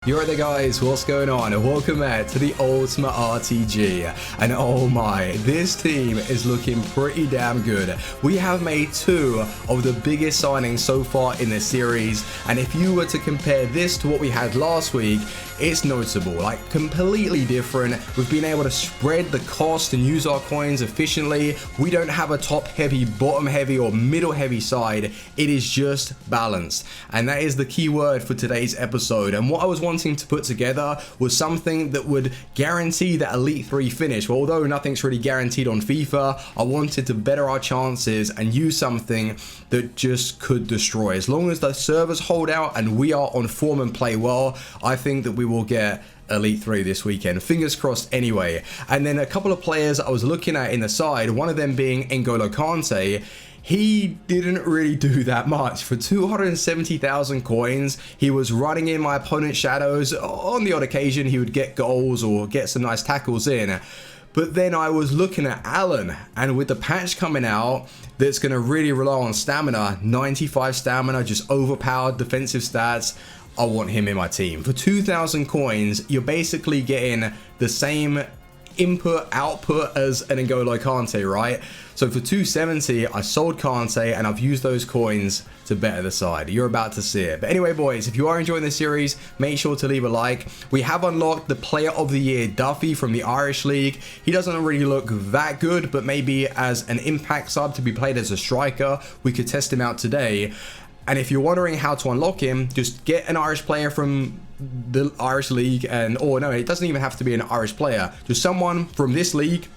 You're there guys, what's going on? Welcome back to the Ultimate RTG. And oh my, this team is looking pretty damn good. We have made two of the biggest signings so far in this series, and if you were to compare this to what we had last week, it's noticeable, like completely different. We've been able to spread the cost and use our coins efficiently. We don't have a top heavy, bottom heavy or middle heavy side. It is just balanced, and that is the key word for today's episode. And what I was wanting to put together was something that would guarantee that Elite 3 finish. Well, although nothing's really guaranteed on FIFA, I wanted to better our chances and use something that just could destroy. As long as the servers hold out and we are on form and play well, I think that we will get Elite 3 this weekend. Fingers crossed anyway. And then a couple of players I was looking at in the side, one of them being N'Golo Kante. He didn't really do that much. For 270,000 coins, he was running in my opponent's shadows. On the odd occasion, he would get goals or get some nice tackles in. But then I was looking at Alan, and with the patch coming out that's going to really rely on stamina, 95 stamina, just overpowered defensive stats, I want him in my team. For 2,000 coins, you're basically getting the same input output as an N'Golo Kante, right? So for 270, I sold Kante and I've used those coins to better the side. You're about to see it. But anyway, boys, if you are enjoying this series, make sure to leave a like. We have unlocked the Player of the Year Duffy from the Irish League. He doesn't really look that good, but maybe as an impact sub to be played as a striker, we could test him out today. And if you're wondering how to unlock him, just get an Irish player from the Irish League, or no, it doesn't even have to be an Irish player, just someone from this league,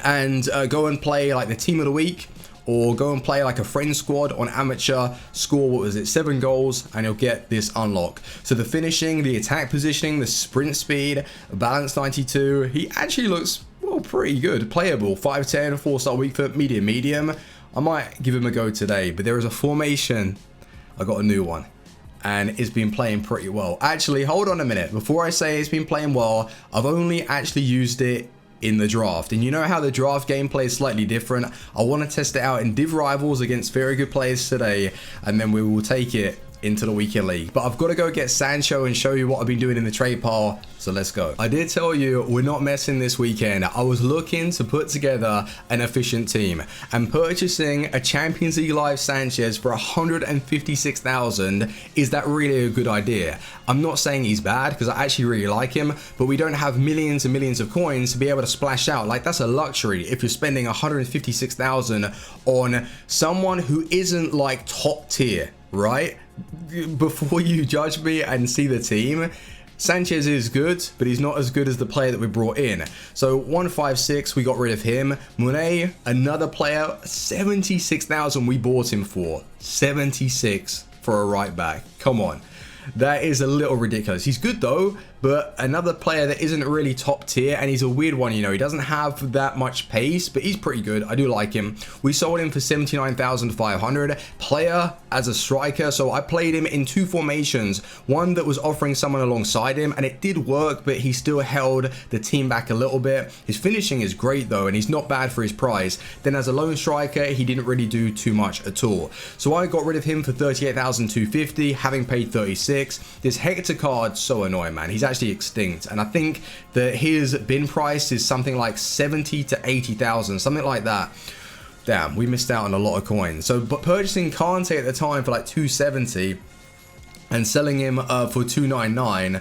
and go and play like the team of the week, or go and play like a friend squad on amateur, score, what was it, 7 goals, and you'll get this unlock. So the finishing, the attack positioning, the sprint speed, balance 92, he actually looks, well, pretty good, playable, 5'10", 4-star weak foot, medium. I might give him a go today, but there is a formation, I got a new one, and it's been playing pretty well. Actually, hold on a minute, before I say it's been playing well, I've only actually used it in the draft, and you know how the draft gameplay is slightly different. I want to test it out in Div Rivals against very good players today, and then we will take it into the weekend league. But I've got to go get Sancho and show you what I've been doing in the trade pile, so let's go. I did tell you we're not messing this weekend. I was looking to put together an efficient team, and purchasing a Champions League Live Sanchez for 156,000, is that really a good idea? I'm not saying he's bad, because I actually really like him, but we don't have millions and millions of coins to be able to splash out. Like, that's a luxury if you're spending 156,000 on someone who isn't like top tier, right? Before you judge me and see the team, Sanchez is good, but he's not as good as the player that we brought in. So 156, we got rid of him. Monet, another player, 76,000 we bought him for. 76 for a right back. Come on. That is a little ridiculous. He's good though, but another player that isn't really top tier, and he's a weird one, you know. He doesn't have that much pace, but he's pretty good. I do like him. We sold him for 79,500. Player as a striker, so I played him in 2 formations. One that was offering someone alongside him, and it did work, but he still held the team back a little bit. His finishing is great though, and he's not bad for his price. Then as a lone striker, he didn't really do too much at all. So I got rid of him for 38,250, having paid 36. This Hector card, so annoying, man. He's actually extinct, and I think that his bin price is something like 70 to 80,000, something like that. Damn, we missed out on a lot of coins. So, but purchasing Kante at the time for like 270 and selling him for 299,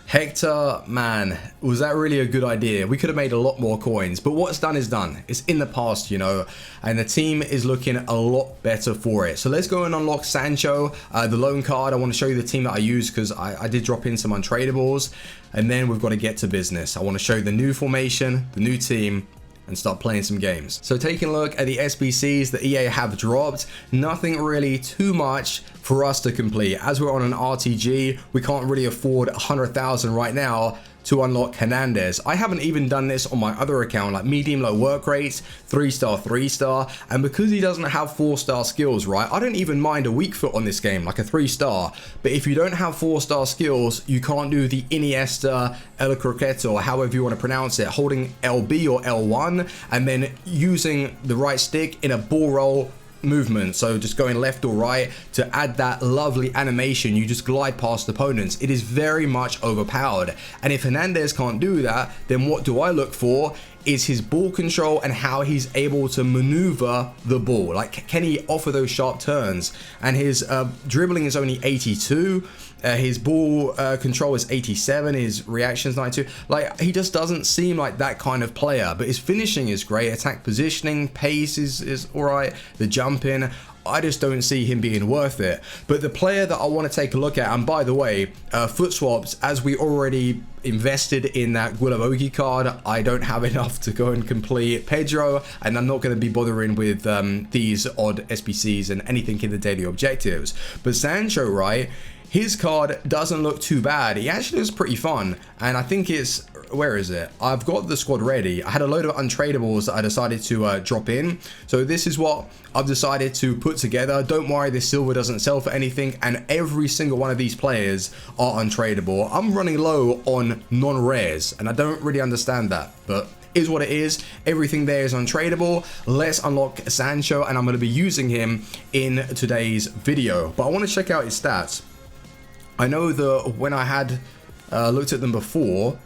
Hector, man, was that really a good idea? We could have made a lot more coins, but what's done is done. It's in the past, you know, and the team is looking a lot better for it. So let's go and unlock Sancho, the loan card. I want to show you the team that I use, because I did drop in some untradables, and then we've got to get to business. I want to show you the new formation, the new team, and start playing some games. So taking a look at the SBCs that EA have dropped, nothing really too much for us to complete. As we're on an RTG, we can't really afford 100,000 right now to unlock Hernandez. I haven't even done this on my other account, like medium low work rates, 3-star, 3-star, and because he doesn't have 4-star skills, right, I don't even mind a weak foot on this game, like a 3-star, but if you don't have 4-star skills, you can't do the Iniesta, El Croqueto, or however you want to pronounce it, holding LB or L1, and then using the right stick in a ball roll movement, so just going left or right to add that lovely animation, you just glide past opponents. It is very much overpowered, and if Hernandez can't do that, then what do I look for? Is his ball control and how he's able to maneuver the ball. Like, can he offer those sharp turns? And his dribbling is only 82. His ball control is 87. His reaction is 92. Like, he just doesn't seem like that kind of player. But his finishing is great. Attack positioning, pace is all right. The jumping, I just don't see him being worth it. But the player that I want to take a look at, and by the way, foot swaps, as we already invested in that Guilabogi card, I don't have enough to go and complete Pedro, and I'm not going to be bothering with these odd SBCs and anything in the daily objectives. But Sancho, right, his card doesn't look too bad. He actually looks pretty fun, and I think it's, where is it? I've got the squad ready. I had a load of untradables that I decided to drop in. So this is what I've decided to put together. Don't worry, this silver doesn't sell for anything, and every single one of these players are untradeable. I'm running low on non-rares, and I don't really understand that, but is what it is. Everything there is untradeable. Let's unlock Sancho, and I'm going to be using him in today's video. But I want to check out his stats. I know that when I had looked at them before,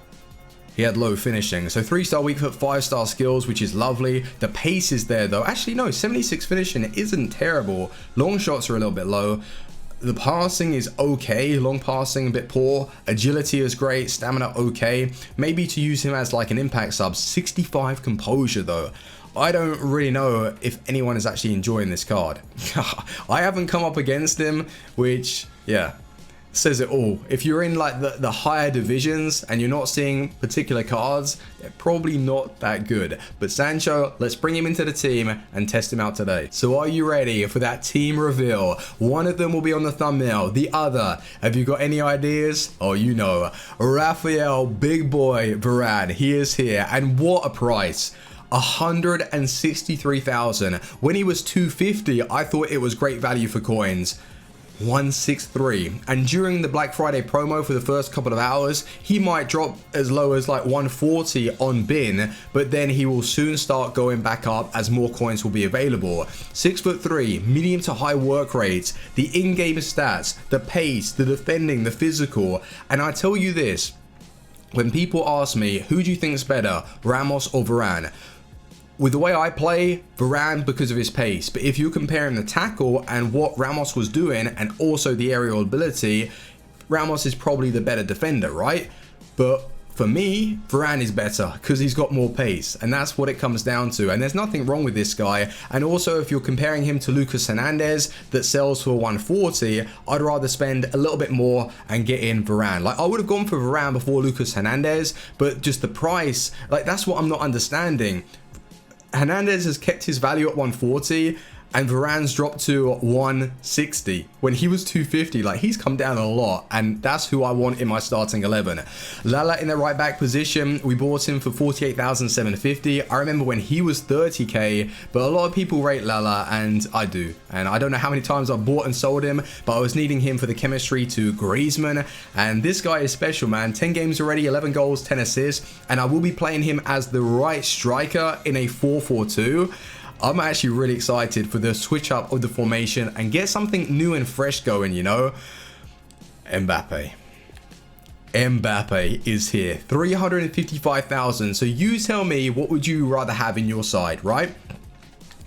he had low finishing. So 3-star weak foot, 5-star skills, which is lovely. The pace is there though. Actually, no, 76 finishing isn't terrible. Long shots are a little bit low. The passing is okay. Long passing a bit poor. Agility is great. Stamina okay. Maybe to use him as like an impact sub. 65 composure though. I don't really know if anyone is actually enjoying this card. I haven't come up against him, which, yeah, says it all. If you're in like the higher divisions and you're not seeing particular cards, they're probably not that good. But Sancho, let's bring him into the team and test him out today. So are you ready for that team reveal? One of them will be on the thumbnail. The other, have you got any ideas? Oh, you know, Rafael Big Boy Varane, he is here, and what a price. 163,000. When he was 250, I thought it was great value for coins. 163, and during the Black Friday promo for the first couple of hours, he might drop as low as like 140 on bin, but then he will soon start going back up as more coins will be available. 6'3", medium to high work rates, the in-game stats, the pace, the defending, the physical. And I tell you this, when people ask me, who do you think is better, Ramos or Varane? With the way I play, Varane because of his pace. But if you're comparing the tackle and what Ramos was doing and also the aerial ability, Ramos is probably the better defender, right? But for me, Varane is better because he's got more pace, and that's what it comes down to. And there's nothing wrong with this guy. And also, if you're comparing him to Lucas Hernandez that sells for 140, I'd rather spend a little bit more and get in Varane. Like, I would have gone for Varane before Lucas Hernandez, but just the price, like, that's what I'm not understanding. Hernandez has kept his value at 140 and Varane's dropped to 160 when he was 250. Like, he's come down a lot, and that's who I want in my starting 11. Lala in the right back position, we bought him for 48,750. I remember when he was 30k, but a lot of people rate Lala, and I do. And I don't know how many times I've bought and sold him, but I was needing him for the chemistry to Griezmann, and this guy is special, man. 10 games already, 11 goals, 10 assists, and I will be playing him as the right striker in a 4-4-2. I'm actually really excited for the switch up of the formation and get something new and fresh going, you know. Mbappe is here. 355,000. So you tell me, what would you rather have in your side, right?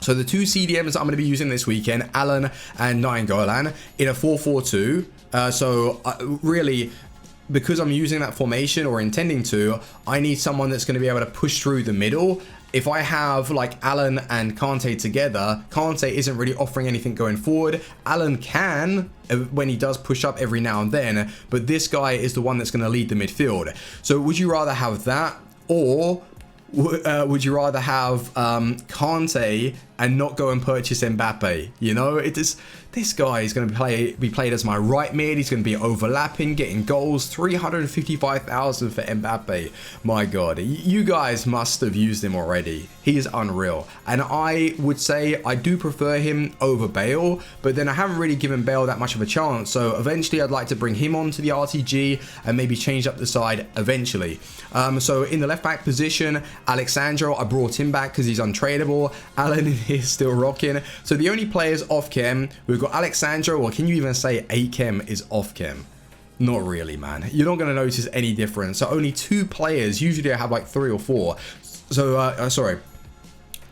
So the two CDMs I'm going to be using this weekend, Alan and Nainggolan, in a 4-4-2. Really, because I'm using that formation or intending to, I need someone that's going to be able to push through the middle. If I have like Alan and Kante together, Kante isn't really offering anything going forward. Alan can when he does push up every now and then, but this guy is the one that's going to lead the midfield. So would you rather have that, or would you rather have Kante and not go and purchase Mbappe? You know, This guy is going to be played as my right mid. He's going to be overlapping, getting goals. 355,000 for Mbappe. My God, you guys must have used him already. He is unreal. And I would say I do prefer him over Bale, but then I haven't really given Bale that much of a chance. So eventually I'd like to bring him onto the RTG and maybe change up the side eventually. So in the left back position, Alexandro, I brought him back because he's untradeable. Alan is still rocking. So the only players off chem, we've got Alexandro, or can you even say a chem is off chem? Not really, man. You're not going to notice any difference. So only 2 players. Usually I have like 3 or 4. So,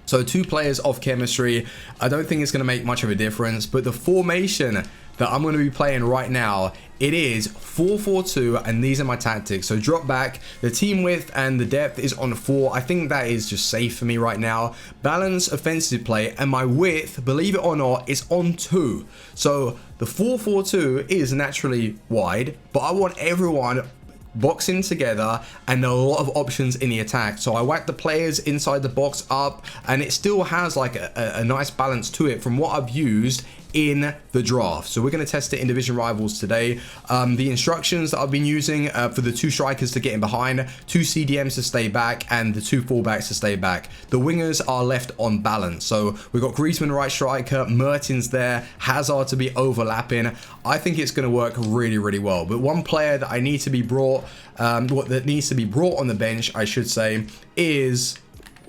So 2 players off chemistry. I don't think it's going to make much of a difference. But the formation that I'm going to be playing right now, it is 4-4-2, and these are my tactics. So drop back, the team width and the depth is on 4. I think that is just safe for me right now. Balance offensive play, and my width, believe it or not, is on 2. So the 4-4-2 is naturally wide, but I want everyone boxing together and a lot of options in the attack. So I whack the players inside the box up, and it still has like a nice balance to it from what I've used in the draft. So we're going to test it in Division Rivals today. The instructions that I've been using for the 2 strikers to get in behind, 2 CDMs to stay back, and the 2 fullbacks to stay back. The wingers are left on balance. So we've got Griezmann right striker, Mertens there, Hazard to be overlapping. I think it's going to work really, really well. But one player that I need to be brought, that needs to be brought on the bench, I should say, is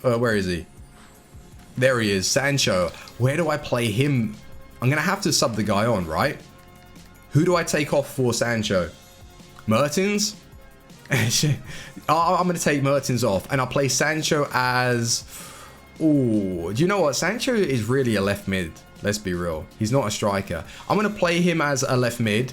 where is he? There he is, Sancho. Where do I play him? I'm going to have to sub the guy on, right? Who do I take off for Sancho? Mertens? I'm going to take Mertens off, and I'll play Sancho as... Ooh, do you know what? Sancho is really a left mid. Let's be real. He's not a striker. I'm going to play him as a left mid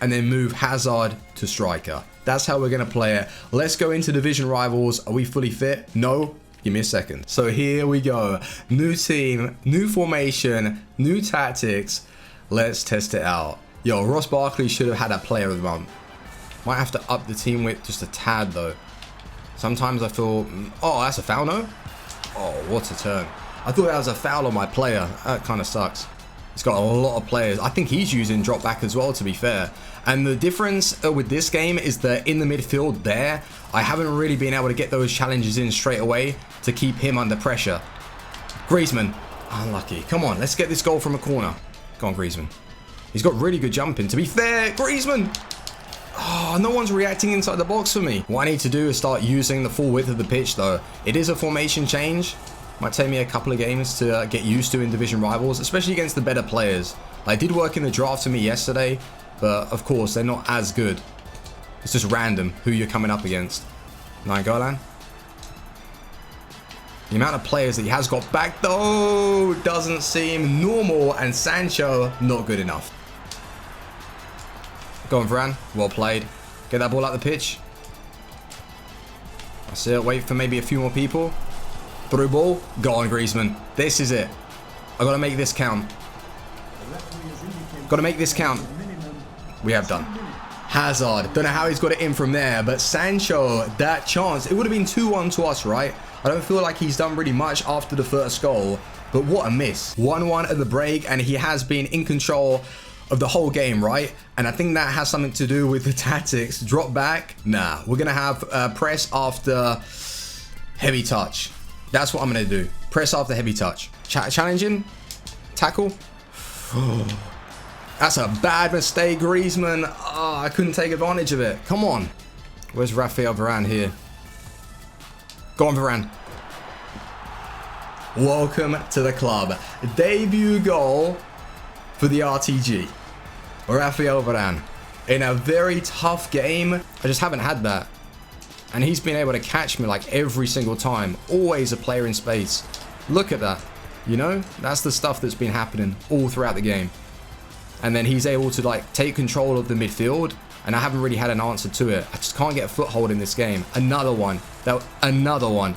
and then move Hazard to striker. That's how we're going to play it. Let's go into Division Rivals. Are we fully fit? No? Give me a second. So here we go. New team, new formation, new tactics. Let's test it out. Yo, Ross Barkley should have had a player of the month. Might have to up the team width just a tad though. Sometimes I feel, oh, that's a foul, no? Oh, what a turn. I thought that was a foul on my player. That kind of sucks. He's got a lot of players. I think he's using drop back as well, to be fair. And the difference with this game is that in the midfield there, I haven't really been able to get those challenges in straight away to keep him under pressure. Griezmann, unlucky. Come on, let's get this goal from a corner. Go on, Griezmann. He's got really good jumping. To be fair, Griezmann. Oh, no one's reacting inside the box for me. What I need to do is start using the full width of the pitch, though. It is a formation change. Might take me a couple of games to get used to in Division Rivals, especially against the better players. It did work in the draft for me yesterday, but of course, they're not as good. It's just random who you're coming up against. Nainggolan. The amount of players that he has got back, though, doesn't seem normal, and Sancho, not good enough. Go on, Varane. Well played. Get that ball out the pitch. That's it. Wait for maybe a few more people. Through ball. Go on, Griezmann. This is it. I got to make this count. Got to make this count. We have done. Hazard. Don't know how he's got it in from there, but Sancho, that chance. It would have been 2-1 to us, right? I don't feel like he's done really much after the first goal, but what a miss. 1-1 at the break, and he has been in control of the whole game, right? And I think that has something to do with the tactics. Drop back. Nah, we're going to have press after heavy touch. That's what I'm going to do. Press after heavy touch. Challenge him. Tackle. That's a bad mistake, Griezmann. Oh, I couldn't take advantage of it. Come on. Where's Raphael Varane here? Go on, Varane. Welcome to the club. Debut goal for the RTG. Raphael Varane. In a very tough game. I just haven't had that. And he's been able to catch me like every single time. Always a player in space. Look at that. You know, that's the stuff that's been happening all throughout the game. And then he's able to like take control of the midfield. And I haven't really had an answer to it. I just can't get a foothold in this game. Another one. Another one.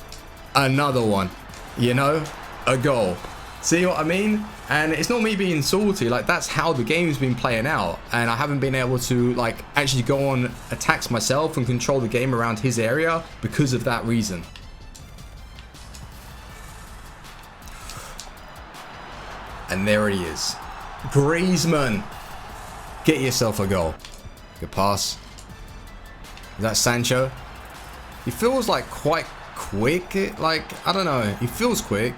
Another one. You know, a goal. See what I mean? And it's not me being salty, like that's how the game's been playing out, and I haven't been able to like actually go on attacks myself and control the game around his area because of that reason. And there he is. Griezmann. Get yourself a goal. Good pass. Is that Sancho? He feels like quite quick. Like, I don't know. He feels quick.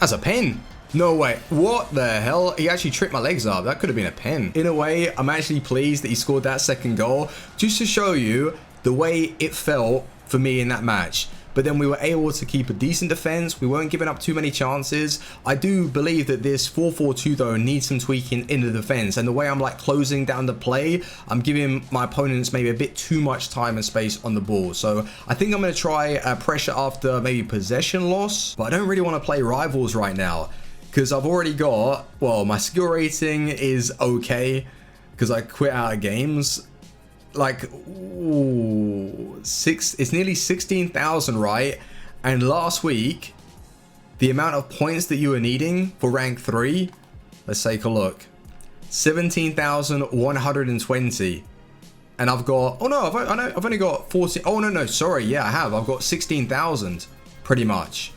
As a pen. No way. What the hell? He actually tripped my legs up. That could have been a pen. In a way, I'm actually pleased that he scored that second goal. Just to show you the way it felt for me in that match. But then we were able to keep a decent defense. We weren't giving up too many chances. I do believe that this 4-4-2 though needs some tweaking in the defense. And the way I'm like closing down the play, I'm giving my opponents maybe a bit too much time and space on the ball. So I think I'm going to try pressure after maybe possession loss. But I don't really want to play rivals right now, because I've already got, well, my skill rating is okay because I quit out of games. Like, ooh, it's nearly 16,000, right? And last week, the amount of points that you were needing for rank 3, let's take a look. 17,120. And I've got, oh no, I've only got 40. Oh no, sorry. Yeah, I have. I've got 16,000 pretty much.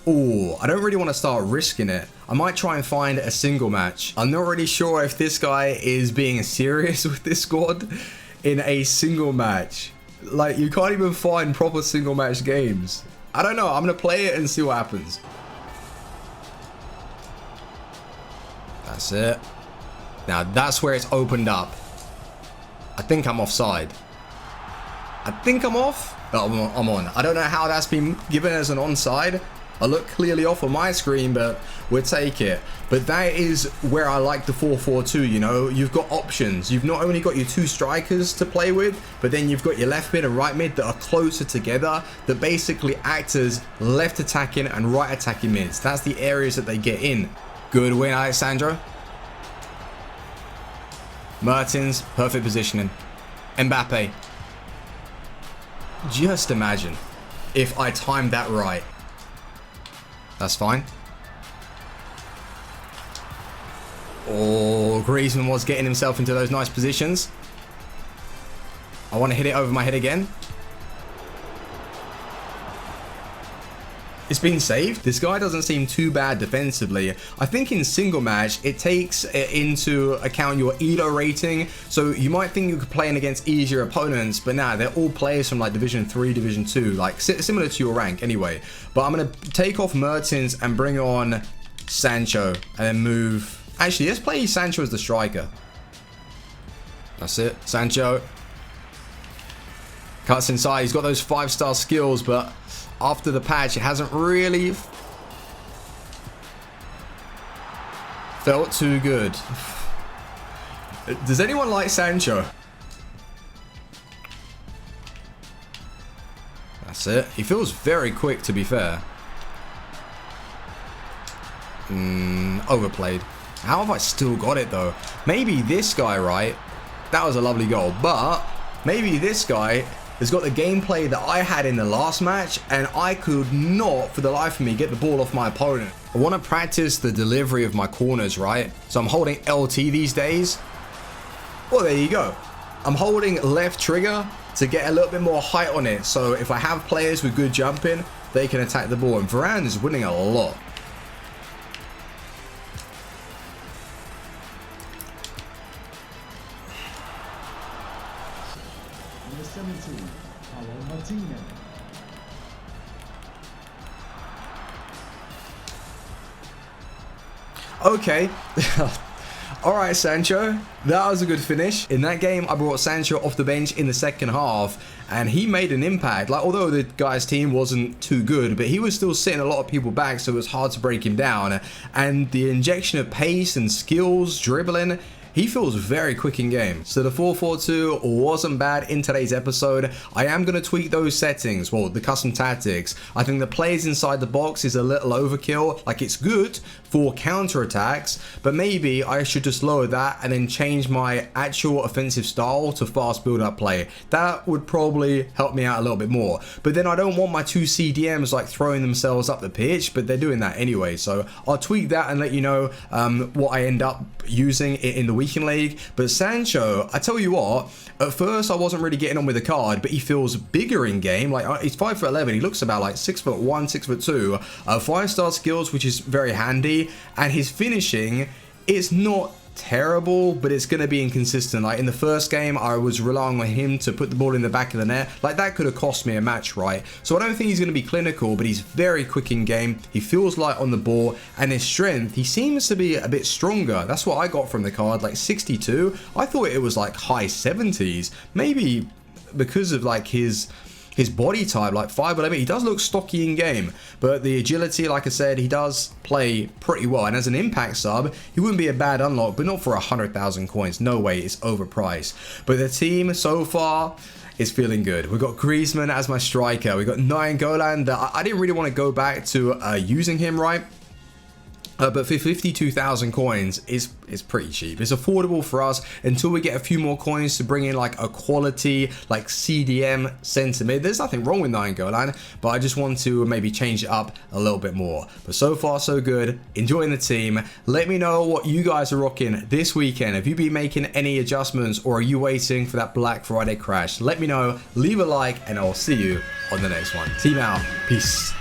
Oh, I don't really want to start risking it. I might try and find a single match. I'm not really sure if this guy is being serious with this squad in a single match. Like, you can't even find proper single match games. I don't know. I'm going to play it and see what happens. That's it. Now, that's where it's opened up. I think I'm offside. I think I'm off. Oh, I'm on. I don't know how that's been given as an onside. I look clearly off on my screen, but we'll take it. But that is where I like the 4-4-2, you know. You've got options. You've not only got your two strikers to play with, but then you've got your left mid and right mid that are closer together, that basically act as left attacking and right attacking mids. That's the areas that they get in. Good win, Alexandro. Mertens, perfect positioning. Mbappe. Just imagine if I timed that right. That's fine. Oh, Griezmann was getting himself into those nice positions. I want to hit it over my head again. It's been saved. This guy doesn't seem too bad defensively. I think in single match, it takes into account your ELO rating. So you might think you could play in against easier opponents, but nah, they're all players from like Division 3, Division 2, like similar to your rank anyway. But I'm going to take off Mertens and bring on Sancho and then move. Actually, let's play Sancho as the striker. That's it. Sancho cuts inside. He's got those 5-star skills, but after the patch, it hasn't really felt too good. Does anyone like Sancho? That's it. He feels very quick, to be fair. Overplayed. How have I still got it, though? Maybe this guy, right? That was a lovely goal. But maybe this guy has got the gameplay that I had in the last match, and I could not, for the life of me, get the ball off my opponent. I want to practice the delivery of my corners, right? So I'm holding LT these days. Well, there you go. I'm holding left trigger to get a little bit more height on it. So if I have players with good jumping, they can attack the ball. And Varane is winning a lot. Okay. Alright, Sancho. That was a good finish. In that game, I brought Sancho off the bench in the second half, and he made an impact. Like, although the guy's team wasn't too good, but he was still sitting a lot of people back, so it was hard to break him down. And the injection of pace and skills, dribbling, he feels very quick in game. So the 4-4-2 wasn't bad in today's episode. I am going to tweak those settings, well, the custom tactics. I think the plays inside the box is a little overkill. Like, it's good for counter attacks, but maybe I should just lower that and then change my actual offensive style to fast build up play. That would probably help me out a little bit more. But then I don't want my two CDMs like throwing themselves up the pitch, but they're doing that anyway. So I'll tweak that and let you know what I end up using in the weekend league. But Sancho, I tell you what, at first I wasn't really getting on with the card, but he feels bigger in game. Like, he's 5'11", he looks about like 6'1", 6'2", 5-star skills, which is very handy, and his finishing it's not terrible, but it's going to be inconsistent. Like in the first game, I was relying on him to put the ball in the back of the net. Like that could have cost me a match, right? So I don't think he's going to be clinical, but he's very quick in game. He feels light on the ball, and his strength, he seems to be a bit stronger. That's what I got from the card, like 62. I thought it was like high 70s, maybe because of like his body type, like 5'11". He does look stocky in game, but the agility, like I said, he does play pretty well. And as an impact sub, he wouldn't be a bad unlock, but not for 100,000 coins. No way, it's overpriced. But the team so far is feeling good. We've got Griezmann as my striker. We've got Nainggolan. I didn't really want to go back to using him, right? But for 52,000 coins is pretty cheap. It's affordable for us until we get a few more coins to bring in like a quality like CDM centre mid. There's nothing wrong with Nainggolan, but I just want to maybe change it up a little bit more. But so far so good. Enjoying the team. Let me know what you guys are rocking this weekend. Have you been making any adjustments, or are you waiting for that Black Friday crash? Let me know. Leave a like, and I'll see you on the next one. Team out. Peace.